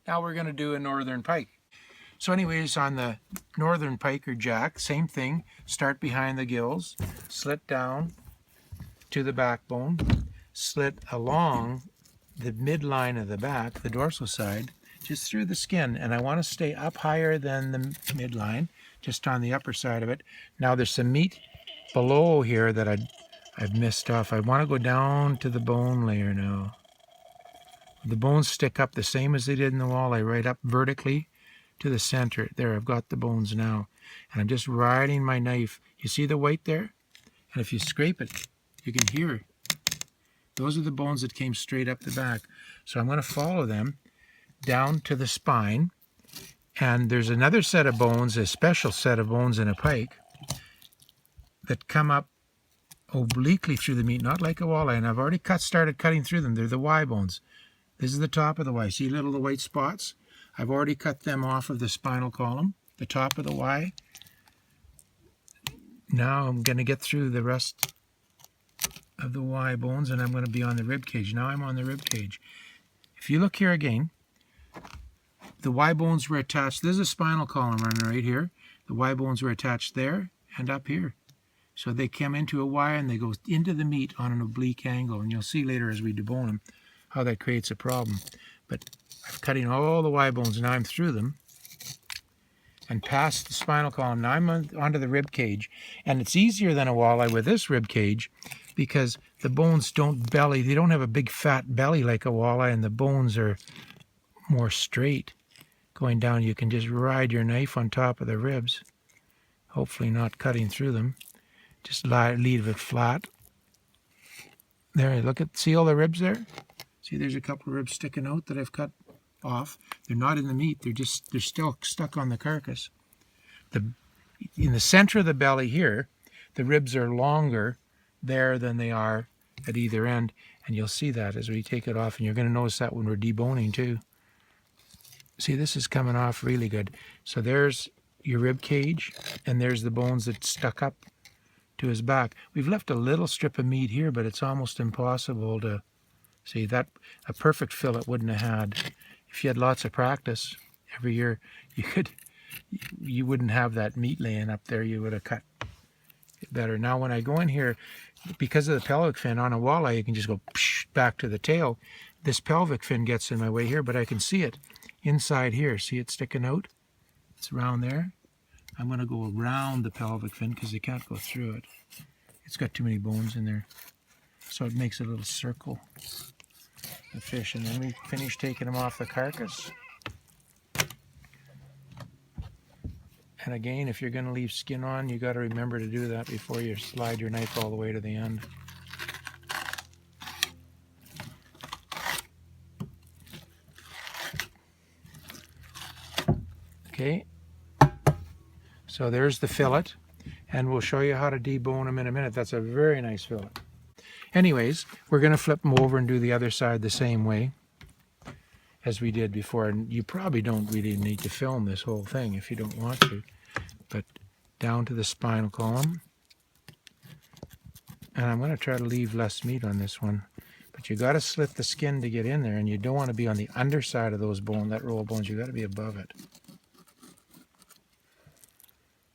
Now we're going to do a northern pike. So anyways, on the northern pike or jack, same thing. Start behind the gills, slit down to the backbone, slit along the midline of the back, the dorsal side, just through the skin. And I want to stay up higher than the midline, just on the upper side of it. Now there's some meat below here that I've missed off. I want to go down to the bone layer now. The bones stick up the same as they did in the walleye, right up vertically to the center. There, I've got the bones now. And I'm just riding my knife. You see the white there? And if you scrape it, you can hear. Those are the bones that came straight up the back. So I'm going to follow them down to the spine. And there's another set of bones, a special set of bones in a pike, that come up obliquely through the meat, not like a walleye. And I've already started cutting through them. They're the Y bones. This is the top of the Y. See little the white spots? I've already cut them off of the spinal column, the top of the Y. Now I'm going to get through the rest of the Y bones, and I'm going to be on the rib cage. Now I'm on the rib cage. If you look here again, the Y bones were attached. There's a spinal column running right here. The Y bones were attached there and up here. So they come into a Y and they go into the meat on an oblique angle. And you'll see later as we debone them how that creates a problem. But I'm cutting all the Y bones. Now I'm through them and past the spinal column. Now I'm onto the rib cage. And it's easier than a walleye with this rib cage because the bones don't belly. They don't have a big fat belly like a walleye, and the bones are more straight. Going down, you can just ride your knife on top of the ribs, hopefully not cutting through them. Just leave it flat. There, look at, see all the ribs there? See, there's a couple of ribs sticking out that I've cut off. They're not in the meat. They're still stuck on the carcass. In the center of the belly here, the ribs are longer there than they are at either end, and you'll see that as we take it off, and you're going to notice that when we're deboning too. See, this is coming off really good. So there's your rib cage, and there's the bones that stuck up to his back. We've left a little strip of meat here, but it's almost impossible to see that. A perfect fillet wouldn't have had. If you had lots of practice every year, you wouldn't have that meat laying up there. You would have cut it better. Now when I go in here, because of the pelvic fin on a walleye, you can just go back to the tail. This pelvic fin gets in my way here, but I can see it inside here. See it sticking out? It's around there. I'm going to go around the pelvic fin because you can't go through it. It's got too many bones in there. So it makes a little circle of fish. And then we finish taking them off the carcass. And again, if you're going to leave skin on, you got to remember to do that before you slide your knife all the way to the end. Okay, so there's the fillet, and we'll show you how to debone them in a minute. That's a very nice fillet. Anyways, we're going to flip them over and do the other side the same way as we did before. And you probably don't really need to film this whole thing if you don't want to. But down to the spinal column. And I'm going to try to leave less meat on this one. But you got to slit the skin to get in there, and you don't want to be on the underside of those bones, that row of bones. You got to be above it.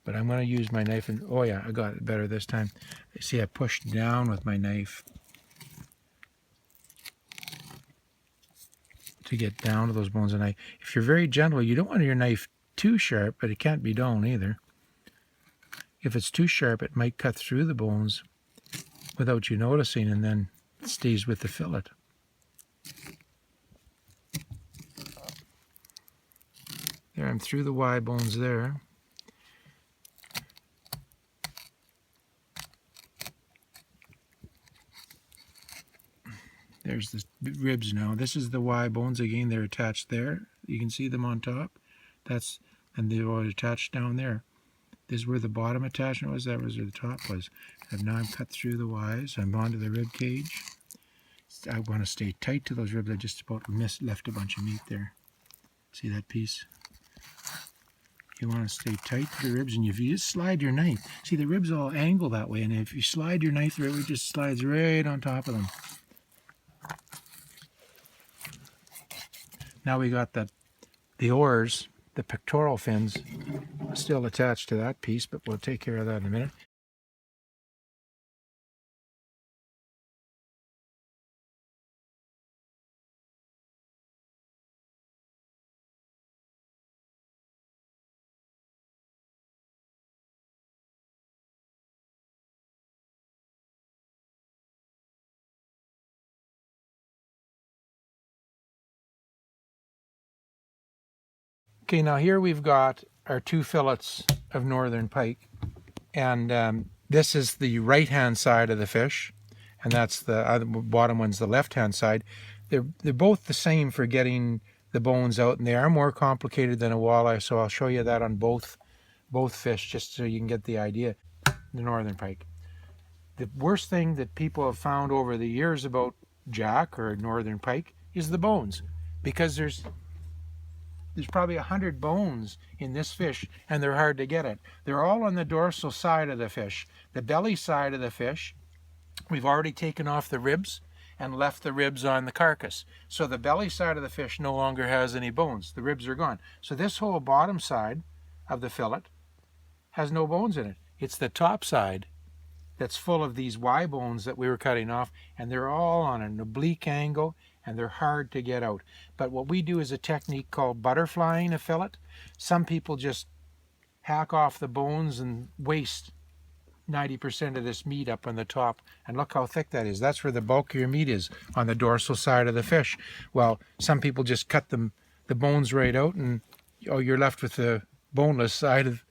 But I'm going to use my knife, and oh yeah, I got it better this time. See, I pushed down with my knife to get down to those bones. And if you're very gentle, you don't want your knife too sharp, but it can't be dull either. If it's too sharp, it might cut through the bones without you noticing, and then it stays with the fillet. There, I'm through the Y bones there. There's the ribs now. This is the Y bones again. They're attached there. You can see them on top. And they're all attached down there. This is where the bottom attachment was. That was where the top was. And now I'm cut through the Ys. I'm onto the rib cage. I want to stay tight to those ribs. I just about left a bunch of meat there. See that piece? You want to stay tight to the ribs, and if you just slide your knife, see the ribs all angle that way, and if you slide your knife through it, just slides right on top of them. Now we got that the oars, the pectoral fins, still attached to that piece, but we'll take care of that in a minute. Okay, now here we've got our 2 fillets of northern pike, and this is the right-hand side of the fish, and that's the bottom one's the left-hand side. They're both the same for getting the bones out, and they are more complicated than a walleye, so I'll show you that on both fish just so you can get the idea. The northern pike. The worst thing that people have found over the years about jack or northern pike is the bones, because there's probably 100 bones in this fish, and they're hard to get at. They're all on the dorsal side of the fish. The belly side of the fish, we've already taken off the ribs and left the ribs on the carcass. So the belly side of the fish no longer has any bones. The ribs are gone. So this whole bottom side of the fillet has no bones in it. It's the top side that's full of these Y bones that we were cutting off, and they're all on an oblique angle, and they're hard to get out. But what we do is a technique called butterflying a fillet. Some people just hack off the bones and waste 90% of this meat up on the top, and look how thick that is. That's where the bulk of your meat is, on the dorsal side of the fish. Well, some people just cut the bones right out, and you're left with the boneless side of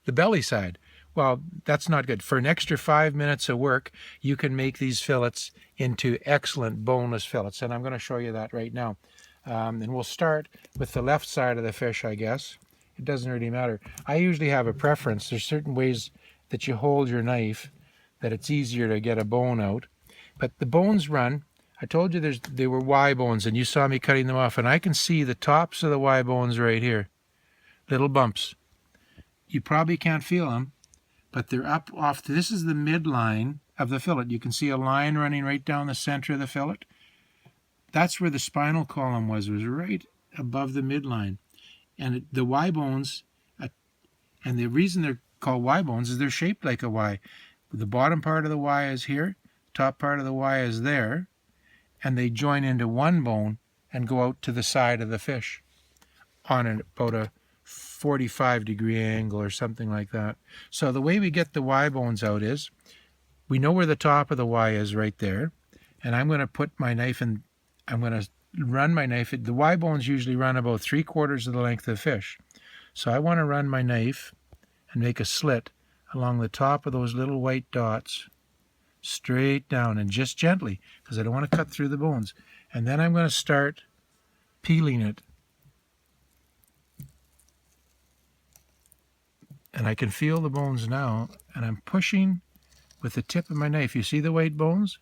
the belly side. Well, that's not good. For an extra 5 minutes of work, you can make these fillets into excellent boneless fillets, and I'm going to show you that right now. And we'll start with the left side of the fish, I guess. It doesn't really matter. I usually have a preference. There's certain ways that you hold your knife that it's easier to get a bone out. But the bones run. I told you they were Y bones, and you saw me cutting them off, and I can see the tops of the Y bones right here. Little bumps. You probably can't feel them, but they're up off. This is the midline of the fillet. You can see a line running right down the center of the fillet. That's where the spinal column was right above the midline. And the Y bones, and the reason they're called Y bones is they're shaped like a Y. The bottom part of the Y is here, top part of the Y is there, and they join into one bone and go out to the side of the fish on about a 45-degree angle or something like that. So the way we get the Y bones out is, we know where the top of the Y is right there, and I'm going to put my knife in, I'm going to run my knife. The Y bones usually run about 3/4 of the length of the fish. So I want to run my knife and make a slit along the top of those little white dots, straight down, and just gently, because I don't want to cut through the bones. And then I'm going to start peeling it. And I can feel the bones now, and I'm pushing with the tip of my knife. You see the white bones?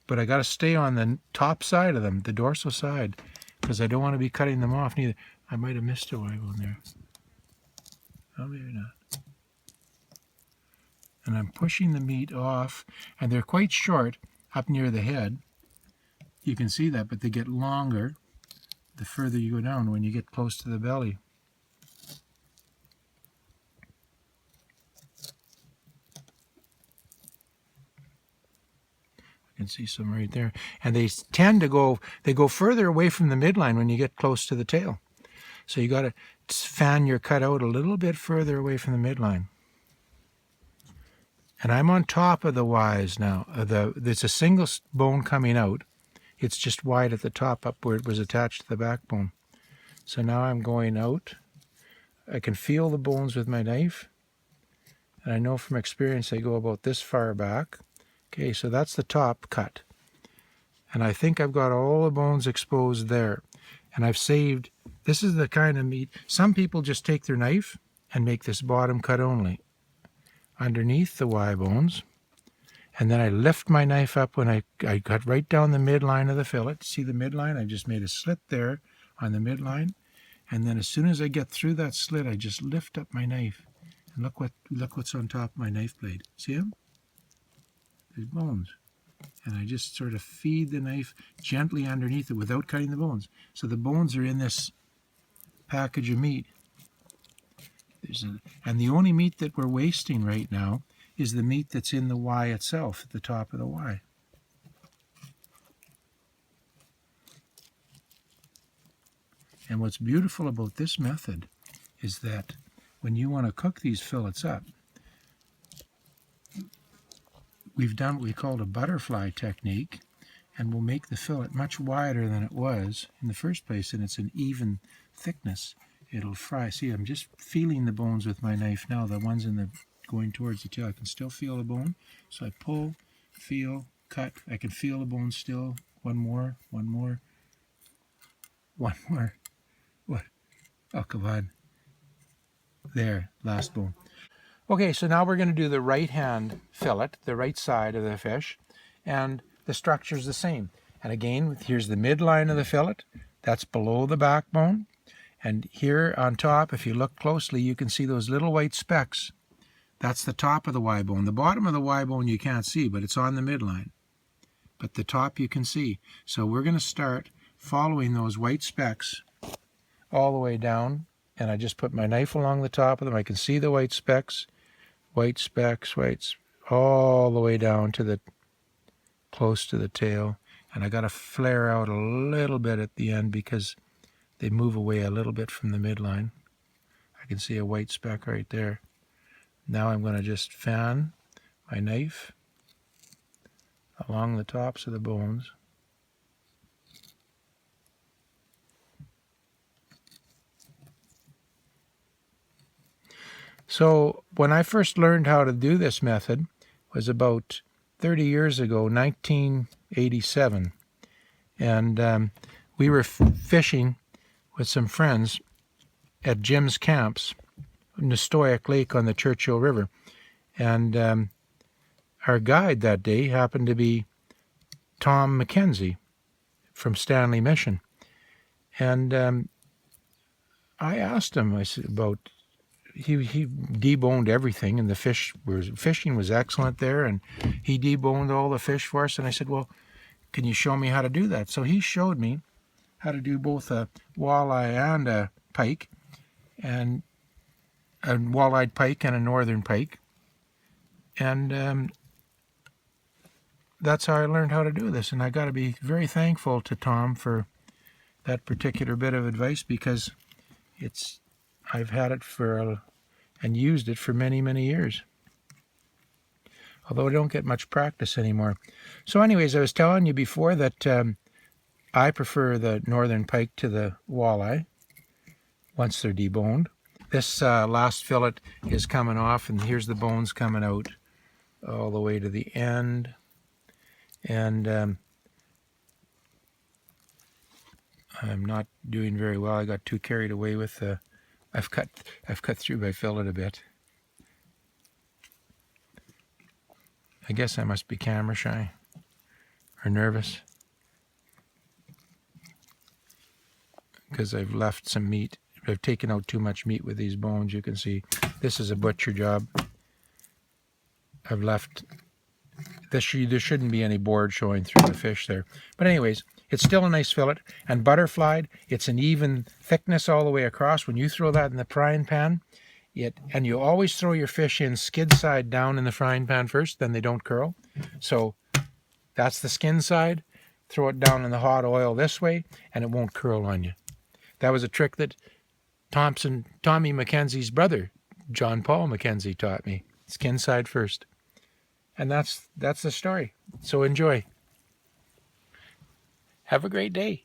But I got to stay on the top side of them, the dorsal side, because I don't want to be cutting them off neither. I might have missed a Y bone there. Oh, maybe not. And I'm pushing the meat off, and they're quite short up near the head. You can see that, but they get longer the further you go down when you get close to the belly. I can see some right there. And they tend to go further away from the midline when you get close to the tail. So you got to fan your cut out a little bit further away from the midline. And I'm on top of the Ys now. There's a single bone coming out. It's just wide at the top up where it was attached to the backbone. So now I'm going out. I can feel the bones with my knife. And I know from experience they go about this far back. Okay, so that's the top cut. And I think I've got all the bones exposed there. And I've saved, this is the kind of meat, some people just take their knife and make this bottom cut only underneath the Y bones. And then I lift my knife up when I cut right down the midline of the fillet. See the midline? I just made a slit there on the midline. And then as soon as I get through that slit, I just lift up my knife. And look what's on top of my knife blade. See them? There's bones. And I just sort of feed the knife gently underneath it without cutting the bones. So the bones are in this package of meat. And the only meat that we're wasting right now is the meat that's in the Y itself, at the top of the Y. And what's beautiful about this method is that when you want to cook these fillets up, we've done what we called a butterfly technique, and we'll make the fillet much wider than it was in the first place, and it's an even thickness. It'll fry. See, I'm just feeling the bones with my knife now, the ones going towards the tail. I can still feel the bone. So I pull, feel, cut. I can feel the bone still. One more, one more, one more. What? Oh, come on. There, last bone. Okay, so now we're going to do the right hand fillet, the right side of the fish, and the structure's the same. And again, here's the midline of the fillet. That's below the backbone. And here on top, if you look closely, you can see those little white specks. That's the top of the Y bone. The bottom of the Y bone you can't see, but it's on the midline. But the top you can see. So we're going to start following those white specks all the way down. And I just put my knife along the top of them. I can see the white specks, all the way down to the close to the tail. And I got to flare out a little bit at the end because they move away a little bit from the midline. I can see a white speck right there. Now I'm going to just fan my knife along the tops of the bones. So when I first learned how to do this method was about 30 years ago, 1987. And we were fishing with some friends at Jim's camps, Nestoic Lake on the Churchill River. And our guide that day happened to be Tom McKenzie from Stanley Mission. And I asked him, I said, about, he deboned everything, and the fishing was excellent there, and he deboned all the fish for us. And I said, well, can you show me how to do that? So he showed me how to do both a walleye and a pike, and a walleyed pike and a northern pike. And that's how I learned how to do this. And I got to be very thankful to Tom for that particular bit of advice, because I've had it and used it for many, many years. Although I don't get much practice anymore. So anyways, I was telling you before that I prefer the northern pike to the walleye once they're deboned. This last fillet is coming off, and here's the bones coming out all the way to the end. And I'm not doing very well. I got too carried away with the... I've cut through my fillet a bit. I guess I must be camera shy or nervous, because I've left some meat. I've taken out too much meat with these bones. You can see this is a butcher job. I've left this. There shouldn't be any board showing through the fish there. But anyways, it's still a nice fillet, and butterflied. It's an even thickness all the way across. When you throw that in the frying pan, and you always throw your fish in skid side down in the frying pan first, then they don't curl. So that's the skin side. Throw it down in the hot oil this way, and it won't curl on you. That was a trick that Tommy Mackenzie's brother, John Paul Mackenzie, taught me. Skin side first. And that's the story. So enjoy. Have a great day.